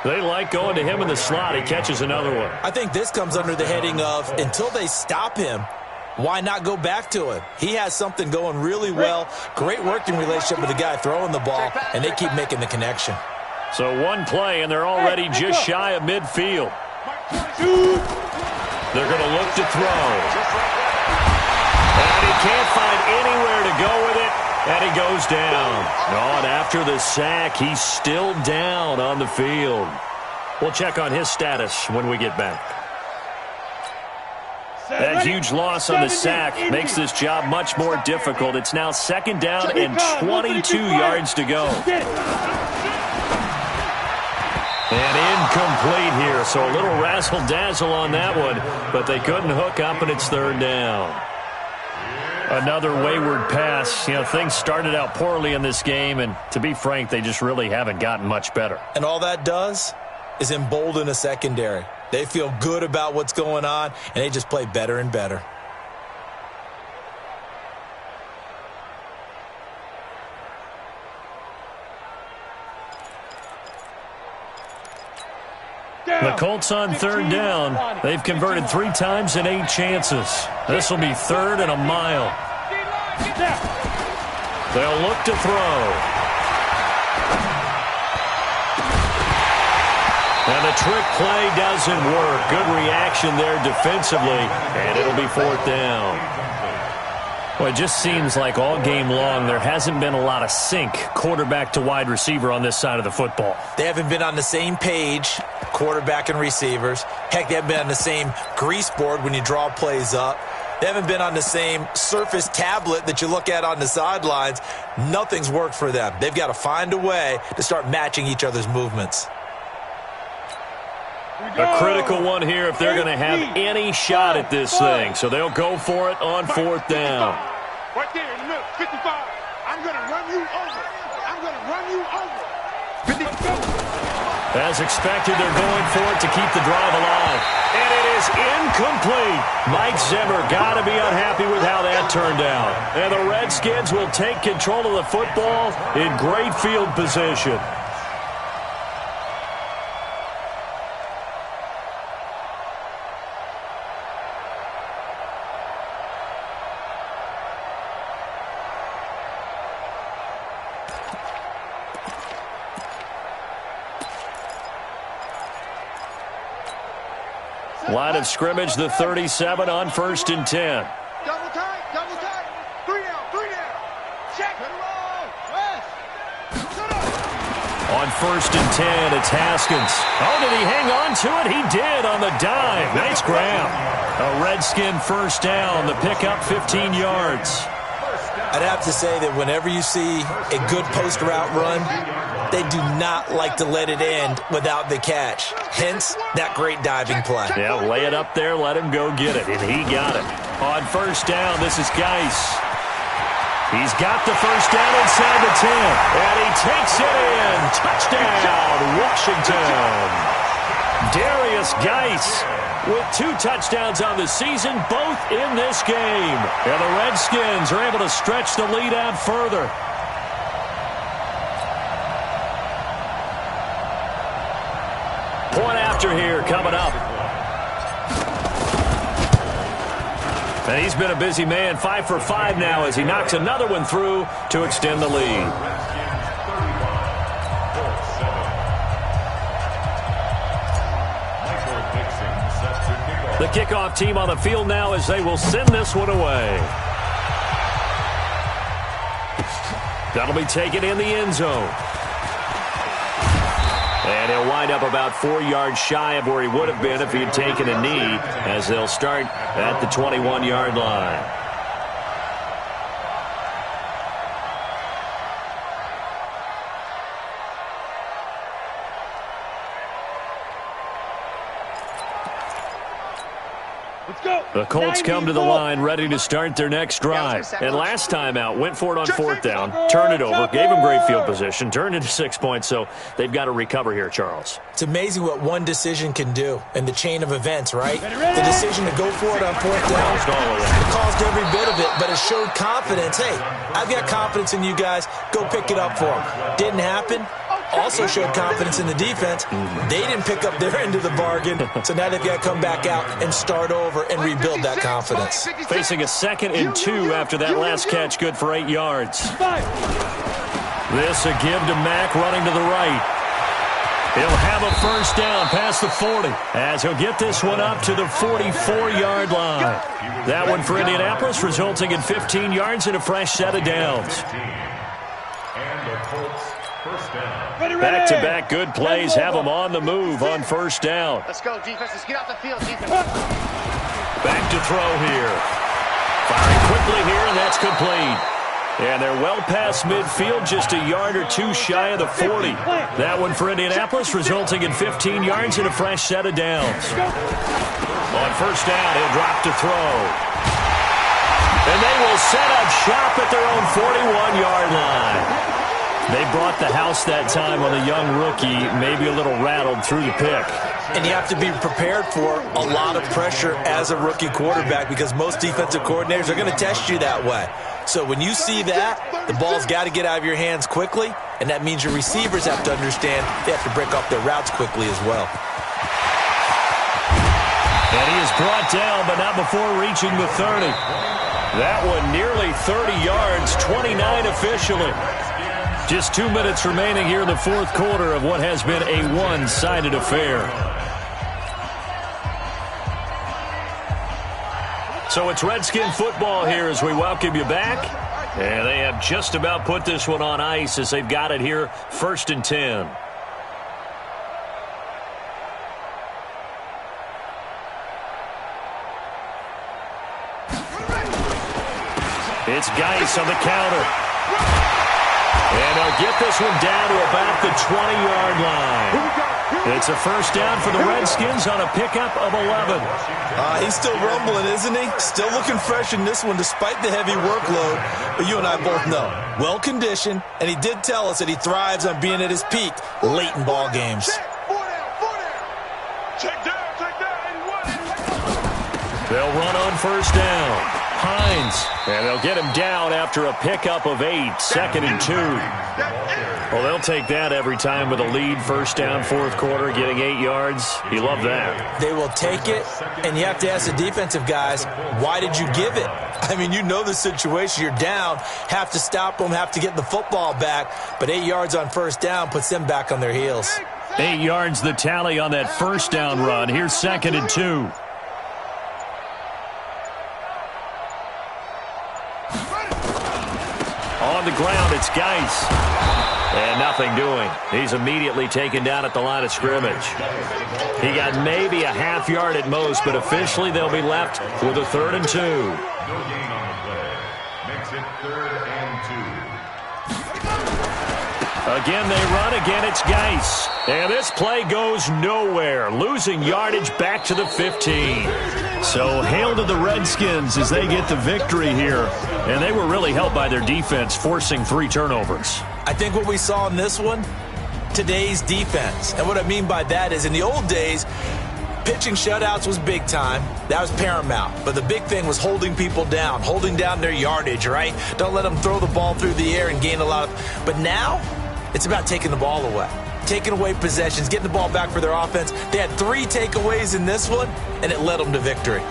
They like going to him in the slot. He catches another one. I think this comes under the heading of, until they stop him, why not go back to him? He has something going really well. Great working relationship with the guy throwing the ball, and they keep making the connection. So one play, and they're already just shy of midfield. They're going to look to throw. And he can't find anywhere to go with it, and he goes down. Oh, and after the sack, he's still down on the field. We'll check on his status when we get back. That huge loss on the sack makes this job much more difficult. It's now 2nd down and 22 yards to go. And incomplete here, so a little razzle-dazzle on that one, but they couldn't hook up, and it's 3rd down. Another wayward pass. You know, things started out poorly in this game, and to be frank, they just really haven't gotten much better. And all that does is embolden a secondary. They feel good about what's going on, and they just play better and better. The Colts on 3rd down. They've converted 3 times in 8 chances. This will be 3rd and a mile. They'll look to throw. And the trick play doesn't work. Good reaction there defensively, and it'll be 4th down. Well, it just seems like all game long there hasn't been a lot of sync quarterback to wide receiver on this side of the football. They haven't been on the same page, quarterback and receivers. Heck, they haven't been on the same grease board when you draw plays up. They haven't been on the same Surface tablet that you look at on the sidelines. Nothing's worked for them. They've got to find a way to start matching each other's movements. A critical one here if they're going to have any shot at this thing. So they'll go for it on 4th down. Right there in the middle, 55. I'm going to run you over. I'm going to run you over. 55. As expected, they're going for it to keep the drive alive. And it is incomplete. Mike Zimmer got to be unhappy with how that turned out. And the Redskins will take control of the football in great field position. Line of scrimmage, the 37 on 1st and 10. Double tight, 3 down, check, West, On 1st and 10, it's Haskins. Oh, did he hang on to it? He did on the dive. Nice grab. A Redskin 1st down, the pickup 15 yards. I'd have to say that whenever you see a good post route run, they do not like to let it end without the catch. Hence, that great diving play. Yeah, lay it up there, let him go get it, and he got it. On 1st down, this is Geis. He's got the 1st down inside the 10, and he takes it in. Touchdown, Washington. Darius Geis with 2 touchdowns on the season, both in this game. And the Redskins are able to stretch the lead out further. Point after here coming up. And he's been a busy man, 5 for 5 now as he knocks another one through to extend the lead. The kickoff team on the field now as they will send this one away. That'll be taken in the end zone. And he'll wind up about 4 yards shy of where he would have been if he had taken a knee, as they'll start at the 21-yard line. The Colts come to the line ready to start their next drive. And last time out, went for it on 4th down, turned it over, gave them great field position, turned into 6 points, so they've got to recover here, Charles. It's amazing what one decision can do in the chain of events, right? The decision to go for it on 4th down, it caused every bit of it, but it showed confidence. Hey, I've got confidence in you guys. Go pick it up for them. Didn't happen. Also showed confidence in the defense. They didn't pick up their end of the bargain, so now they've got to come back out and start over and rebuild that confidence. Facing a 2nd and 2 after that last catch, good for 8 yards. This a give to Mack running to the right. He'll have a 1st down past the 40 as he'll get this one up to the 44-yard line. That one for Indianapolis, resulting in 15 yards and a fresh set of downs. And the Colts 1st down. Back-to-back good plays have them on the move on 1st down. Let's go, defense. Let's get off the field, defense. Back to throw here. Firing quickly here, and that's complete. And they're well past midfield, just a yard or 2 shy of the 40. That one for Indianapolis, resulting in 15 yards and a fresh set of downs. On 1st down, he'll drop to throw. And they will set up shop at their own 41-yard line. They brought the house that time on the young rookie, maybe a little rattled through the pick. And you have to be prepared for a lot of pressure as a rookie quarterback because most defensive coordinators are going to test you that way. So when you see that, the ball's got to get out of your hands quickly, and that means your receivers have to understand they have to break off their routes quickly as well. And he is brought down, but not before reaching the 30. That one nearly 30 yards, 29 officially. Just 2 minutes remaining here in the fourth quarter of what has been a one-sided affair. So it's Redskin football here as we welcome you back. And they have just about put this one on ice as they've got it here, 1st and 10. It's Geis on the counter. And they'll get this one down to about the 20-yard line. It's a first down for the Redskins on a pickup of 11. He's still rumbling, isn't he? Still looking fresh in this one despite the heavy workload. But you and I both know, well-conditioned, and he did tell us that he thrives on being at his peak late in ball games. They'll run on first down. Hines, and they'll get him down after a pickup of 8, 2nd and 2. Well, they'll take that every time with a lead, first down, fourth quarter, getting 8 yards. You love that. They will take it, and you have to ask the defensive guys, why did you give it? I mean, you know the situation. You're down, have to stop them, have to get the football back, but 8 yards on first down puts them back on their heels. 8 yards the tally on that first down run. Here's 2nd and 2. On the ground, it's Geis. And nothing doing. He's immediately taken down at the line of scrimmage. He got maybe a half yard at most, but officially they'll be left with a 3rd and 2. No gain on the play. Makes it 3rd and 2. Again, they run. Again, it's Geis. And this play goes nowhere, losing yardage back to the 15. So hail to the Redskins as they get the victory here. And they were really helped by their defense, forcing 3 turnovers. I think what we saw in this one, today's defense. And what I mean by that is in the old days, pitching shutouts was big time. That was paramount. But the big thing was holding people down, holding down their yardage, right? Don't let them throw the ball through the air and gain a lot of... But now, it's about taking the ball away. Taking away possessions, getting the ball back for their offense. They had 3 takeaways in this one, and it led them to victory.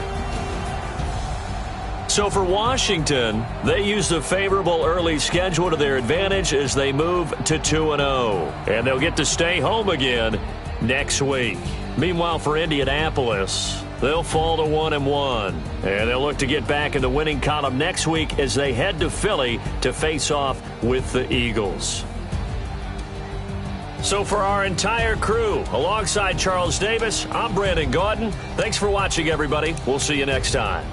So for Washington, they used a favorable early schedule to their advantage as they move to 2-0. And they'll get to stay home again next week. Meanwhile, for Indianapolis, they'll fall to 1-1. And they'll look to get back in the winning column next week as they head to Philly to face off with the Eagles. So for our entire crew, alongside Charles Davis, I'm Brandon Gaudin. Thanks for watching, everybody. We'll see you next time.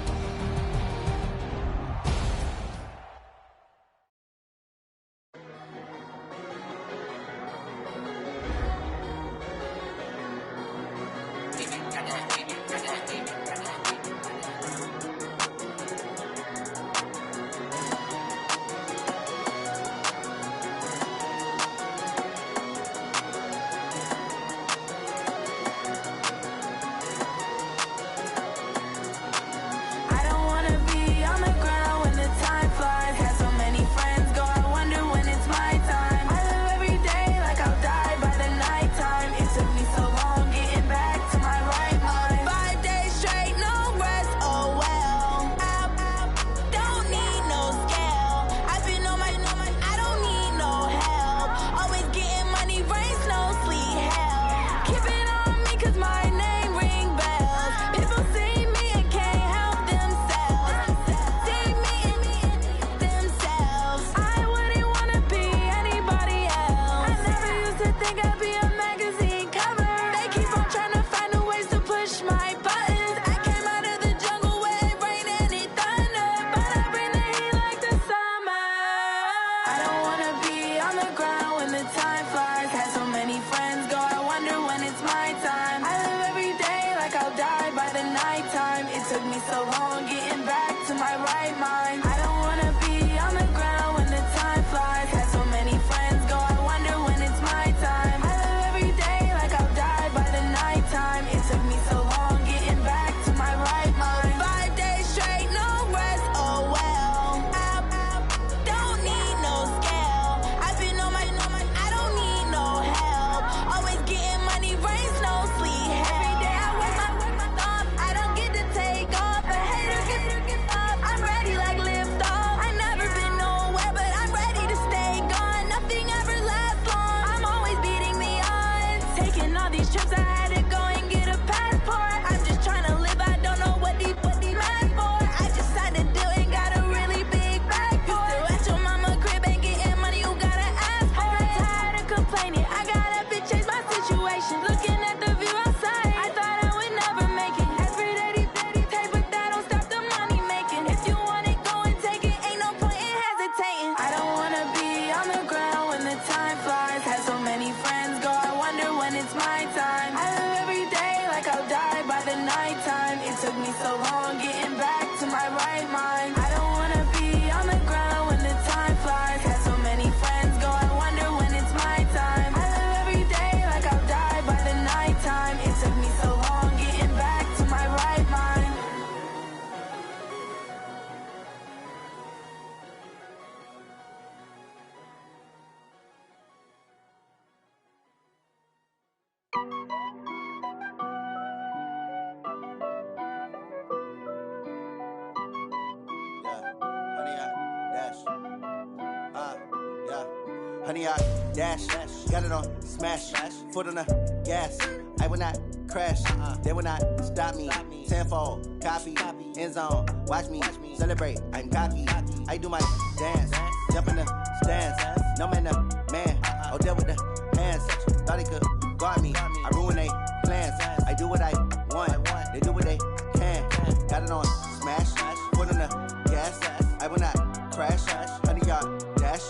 Honey, I dash, got it on smash, foot on the gas. I will not crash, they will not stop me. Tenfold, copy, end zone, watch me celebrate. I'm cocky, I do my dance, jump in the stands. No man, the man, oh, deal with the hands. Thought he could guard me, I ruin they plans. I do what I want, they do what they can. Got it on smash, foot on the gas. I will not crash, honey, yard dash,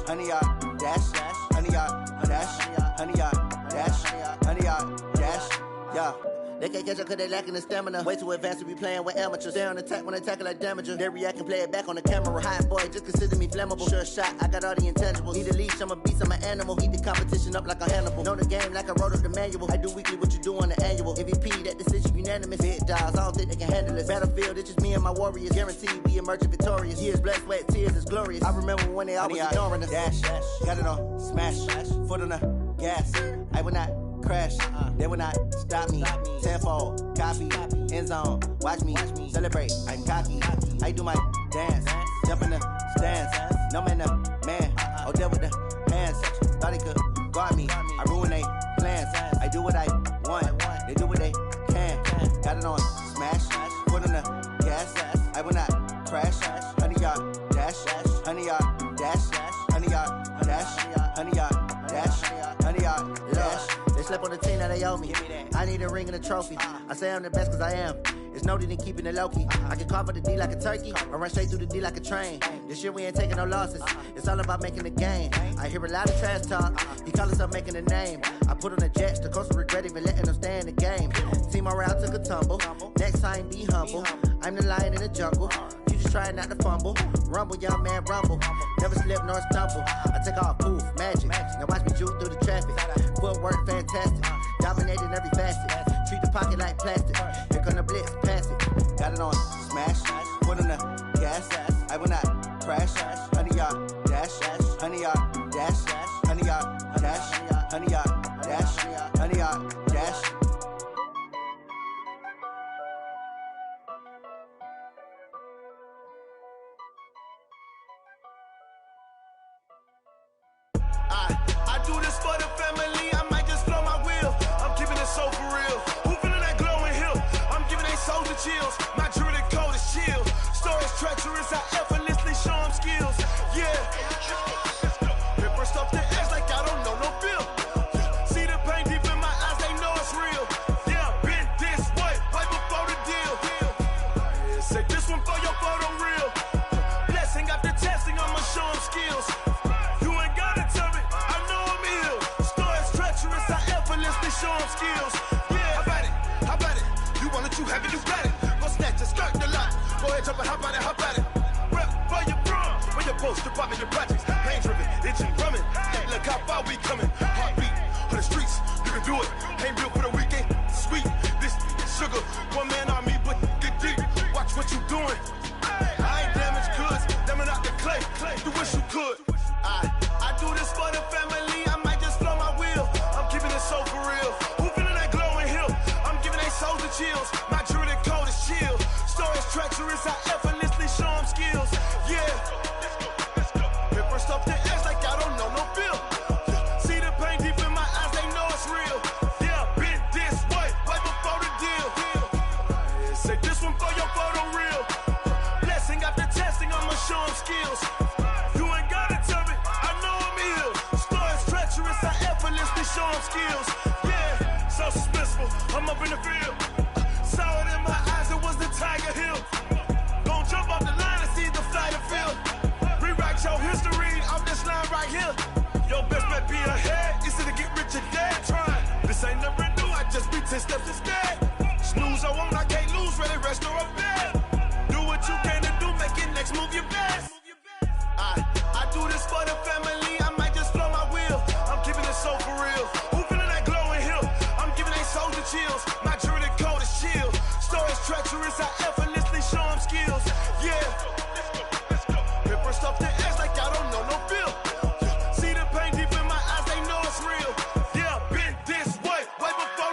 honey, yard dash, honey, yard dash, honey, yard dash, honey, yard dash, yeah. They can't catch up cause they lacking the stamina. Way too advanced to be playing with amateurs. Stay on attack when they tackle like damager. They react and play it back on the camera. Hot boy, just consider me flammable. Sure shot, I got all the intangibles. Need a leash, I'm a beast, I'm an animal. Heat the competition up like a Hannibal. Know the game like I wrote up the manual. I do weekly what you do on the annual. MVP, that decision unanimous. Big dogs, I don't think they can handle it. Battlefield, it's just me and my warriors. Guaranteed we emerging victorious. Years, blood, sweat, tears, it's glorious. I remember when they always ignoring us. Dash, got it on smash, foot on the gas. I will not crash, they will not stop me. Tenfold, copy, end zone, watch me celebrate. I'm cocky, I do my dance, jump in the stands. No man, the man, oh, deal with the hands. Thought he could guard me, I ruin they plans. I do what I want, they do what they can. Got it on smash, foot on the gas. I will not crash, honey, yard dash, honey, yard dash, honey, yard dash, honey, yard dash, honey, yard dash. They slept on the team that they owe me. I need a ring and a trophy. I say I'm the best cause I am. It's no need in keeping it low key. I can carve for the D like a turkey, or run straight through the D like a train. This year we ain't taking no losses. It's all about making the game. I hear a lot of trash talk. He call himself making a name. I put on the Jets. The coach will regret even letting them stay in the game. Team morale took a tumble. Next time be humble. I'm the lion in the jungle. You just trying not to fumble. Rumble, young man, rumble. Never slip nor stumble. I take off, poof, magic. Now watch me juke through the traffic. Footwork fantastic. Dominating every facet. Treat the pocket like plastic. Here come the blitz, pass it. Got it on smash, foot on the gas. I will not crash. Honey, yard dash, honey, yard dash, honey, yard dash, honey, yard dash, honey, yard dash. I do this for the family, I might just blow my wheel. I'm keeping it so for real. Who feeling that glowing hill? I'm giving they soldier chills. My jewelry code is chill. Stories treacherous, I effortlessly show them skills. Yeah. Ripper stuff the edge like I don't know no feel. See the pain deep in my eyes, they know it's real. Yeah, been this way, right before the deal. Say this one for your photo real. Blessing after testing, I'ma show them skills. You ain't gotta tell me, I know I'm ill. Stories treacherous, I effortlessly show them skills. Yeah, how about it? You want it, you have it, you got it. Go snatch it, skirt the lot. Go ahead, jump it, how about it? Rep for your bro, for your post, your pop, your projects. Pain driven, itching, drumming. Look how far we coming. Heartbeat for the streets, you can do it. Ain't built for the weekend, sweet. This sugar, one man army, but get deep. Watch what you doing. I ain't damaged goods, damn it out the clay. You wish you could. I do this for the family, I might just blow my wheel. I'm keeping it so for real. Who feeling that glowing hill? I'm giving they soldier chills. My jewelry code is chill. Stories treacherous, I effortlessly show them skills. Yeah. Ripper stuff the edge like I don't know no feel. See the pain deep in my eyes, they know it's real. Yeah, been this way, right before the deal. Say this one for your photo real. Blessing after testing, I'ma show them skills. You ain't gotta tell me, I know I'm ill. Stories treacherous, I effortlessly show them skills. Yeah, so suspenseful, I'm up in the field. Saw it in my eyes, it was the Tiger Hill. Gon' jump off the line and see the flight of field. Rewrite your history off this line right here. Your best bet be ahead, easy to get rich or dead. Trying, this ain't never new, I just be 10 steps instead. Snooze I won't, I can't lose, ready, rest or up bed. Do what you can to do, make your next move your best. I do this for the family, I might just blow my wheel. I'm keeping it so for real. Who feeling that glowing hill? I'm giving they soldier chills. My jewelry code is chill. Stories treacherous, I effortlessly show them skills. Yeah. Ripper stuff the edge like I don't know no feel. See the pain deep in my eyes, they know it's real. Yeah, been this way, right before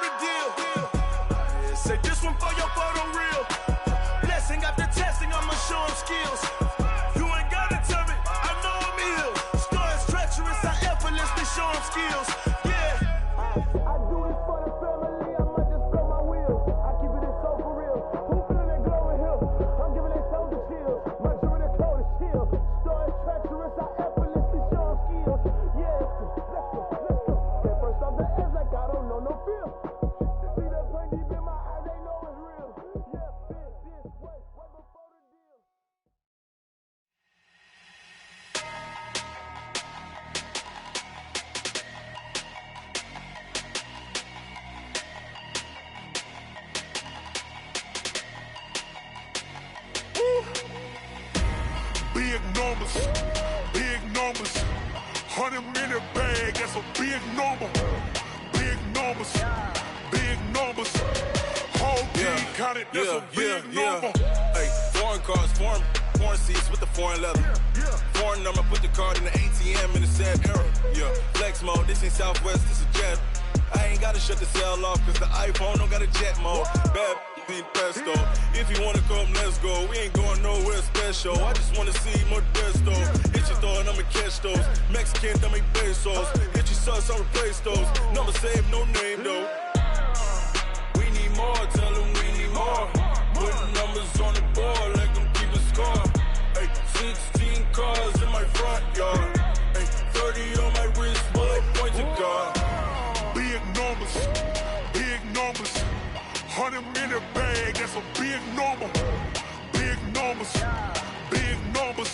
skills. Yeah. I do this for the family, I might just blow my wheels. I keep it so for real. Who feeling that glowing hill? I'm giving they soldier chills. My jewelry coat is chill. Story treacherous, I effortlessly show them skills. Yeah, let's go. Get first off the edge like I don't know no feel. See that pain deep in my eyes, they know it's real. Yeah, this way before the deal. Big numbers, big numbers. 100-minute bag, that's a big number. Big numbers, big numbers. Whole team counted, that's a big number. Hey, foreign cars, foreign seats with the foreign leather. Foreign number, put the card in the ATM in the sad era. Yeah, flex mode, this ain't Southwest, this is jet. I ain't gotta shut the cell off, cause the iPhone don't got a jet mode. Bad need pesto. If you wanna come, let's go. We ain't going nowhere special. I just wanna see Modesto. Hit your thought, I'ma catch those. Mexican, I make pesos. Hit your sauce, I'll replace those. Number saved, no name though. We need more, tell them we need more. Putting numbers on the board, let them keep a score. Hey, 16 cars in my front yard. Hey, 30 on my wrist, bullet point to God. Big numbers, big numbers. 100-minute bag, that's a big number. Big numbers, big numbers.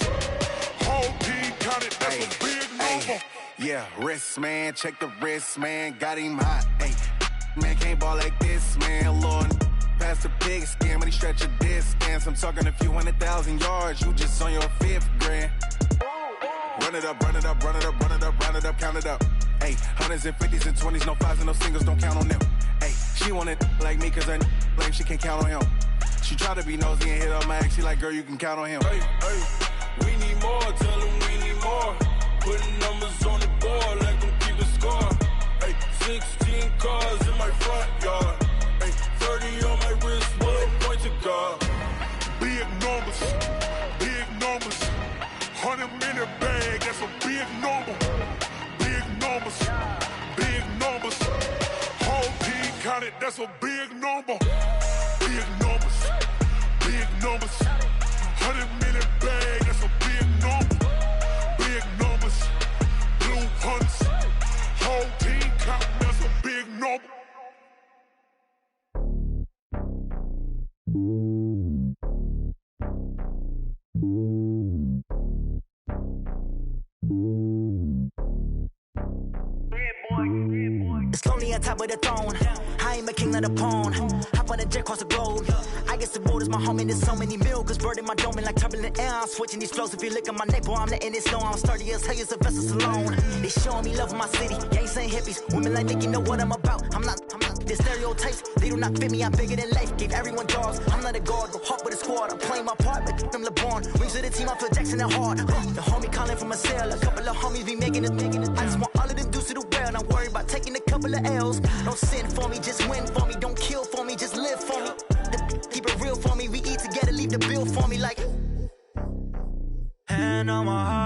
Whole team counted, that's a big number. Yeah, wrist man, check the wrist man, got him hot. Ay, man can't ball like this, man. Lord, past the pig skin, when he stretch a distance. I'm talking a few 100,000 yards, you just on your 5th grand. Run it up, run it up, run it up, run it up, run it up, count it up. Ay, 100s and 50s and 20s, no 5s and no singles, don't count on them. Ay, she want it like me, cause her blame, she can't count on him. She try to be nosy and hit on my ex, she like, girl, you can count on him. Hey, we need more, tell them we need more. Putting numbers on the board, let them keep the score. Hey, 16 cars in my front yard. Hey, 30 on my wrist, bullet point to God. Big numbers, big numbers. 100-minute bag, that's a big number. Big numbers, big numbers. Whole team counted, that's a big number. Big numbers, big numbers. 100-minute bag, that's a big number. Big numbers, blue hunts. Whole team counting, that's a big number. It's lonely on top of the throne. I ain't a king of the pawn. Hop on a jet across the globe. I guess the road is my home and there's so many milkers birding my dome and like turbulent air. I'm switching these flows. If you look at my neck, boy, I'm letting it slow. I'm sturdy as hell as a vessel alone. They showing me love in my city. Gang saying hippies. Women like Nicky know what I'm about. I'm not the stereotypes. They do not fit me. I'm bigger than life. Gave everyone jaws. I'm not a guard. Go hard with a squad. I'm playing my part, but I'm LeBron. Wings of the team. I feel Jackson and hard. The homie calling from a cell. A couple of homies be making it. I just want all of them dudes to the well. Not worried about taking a couple of L's. Don't sin for me, just win for me. Don't kill for me, just live for me. Keep it real for me. We eat together, leave the bill for me like. Hand on my heart.